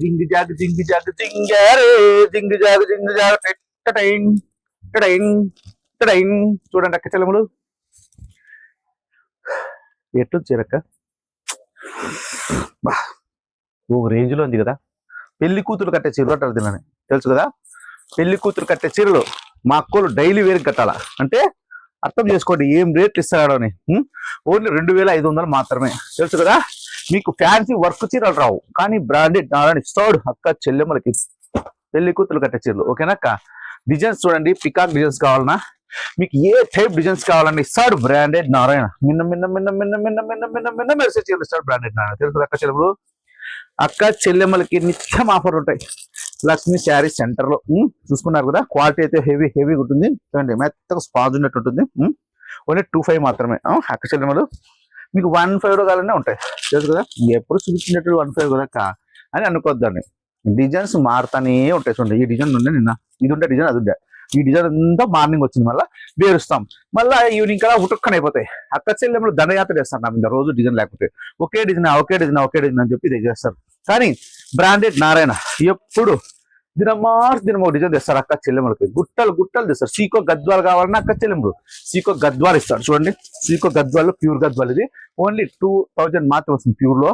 జింగి zag జింగారే జింగి zag టటైన్ టటైన్ టటైన్. చూడండి అక్క చెల్లెములు ఎట్టు చీరక్క ఒక రేంజ్ లో ఉంది కదా. పెళ్లి కూతురు కట్టే చీరలు అంటారు దీనిని, తెలుసు కదా. పెళ్లి కూతురు కట్టే చీరలు మా అక్కలు డైలీ వేర్ కట్టాలా అంటే అర్థం చేసుకోండి ఏం రేట్లు ఇస్తాడో అని. ఓన్లీ 2500 మాత్రమే, తెలుసు కదా. మీకు ఫ్యాన్సీ వర్క్ చీరలు రావు, కానీ బ్రాండెడ్ నారాయణ ఇస్తాడు అక్క చెల్లెమ్మలకి పెళ్లి కూతురు కట్టే చీరలు. ఓకేనా అక్క. డిజైన్స్ చూడండి, పికాక్ డిజైన్స్ కావాలన్నా, మీకు ఏ టైప్ డిజైన్స్ కావాలన్నా ఇస్తాడు బ్రాండెడ్ నారాయణ. మిన్న మిన్న మిన్న మిన్న మిన్న మిన్న మిన్న మిన్న మెరిసే చీరలు ఇస్తాడు బ్రాండెడ్ నారాయణ, తెలుసు అక్క చెల్లెమ్మలు. అక్క చెల్లెమ్మలకి నిత్యం ఆఫర్ ఉంటాయి. లక్ష్మి శారీ సెంటర్ లో చూసుకున్నారు కదా. క్వాలిటీ అయితే హెవీ ఉంటుంది చూడండి, మెత్తగా స్పాంజ్ ఉన్నట్టు ఉంటుంది. ఓన్లీ 25 మాత్రమే అక్క చెల్లెమ్మలు. మీకు 15 కావాలనే ఉంటాయి, తెలుసు కదా. ఎప్పుడు చూపించినట్టు 15 కదా అని అనుకోద్దండి. డిజైన్స్ మారుతానే ఉంటాయి. చూడండి ఈ డిజైన్ ఉండే నిన్న, ఇది ఉండే డిజైన్ అది ఉండే, ఈ డిజైన్ అంతా మార్నింగ్ వచ్చింది, మళ్ళీ వేరుస్తాం, మళ్ళీ ఈవినింగ్ కల్లా ఉటుక్కన అయిపోతాయి. అక్క చెల్లెమ్మలు దండయాత్ర చేస్తారు నా మీద రోజు డిజైన్ లేకపోతే. ఒకే డిజైన్ అని చెప్పి ఇది చేస్తారు. కానీ బ్రాండెడ్ నారాయణ ఎప్పుడు దినం ఒక డిజైన్ తెస్తారు అక్క చెల్లెమ్మలకి. గుట్టలు తెస్తారు. సీకో గద్వాలు కావాలన్నా అక్క చెల్లెమ్మలు సీకో గద్వాలు ఇస్తారు. చూడండి సీకో గద్వాలు ప్యూర్ గద్వాలు, ఇది ఓన్లీ 2000 మాత్రం వస్తుంది ప్యూర్ లో.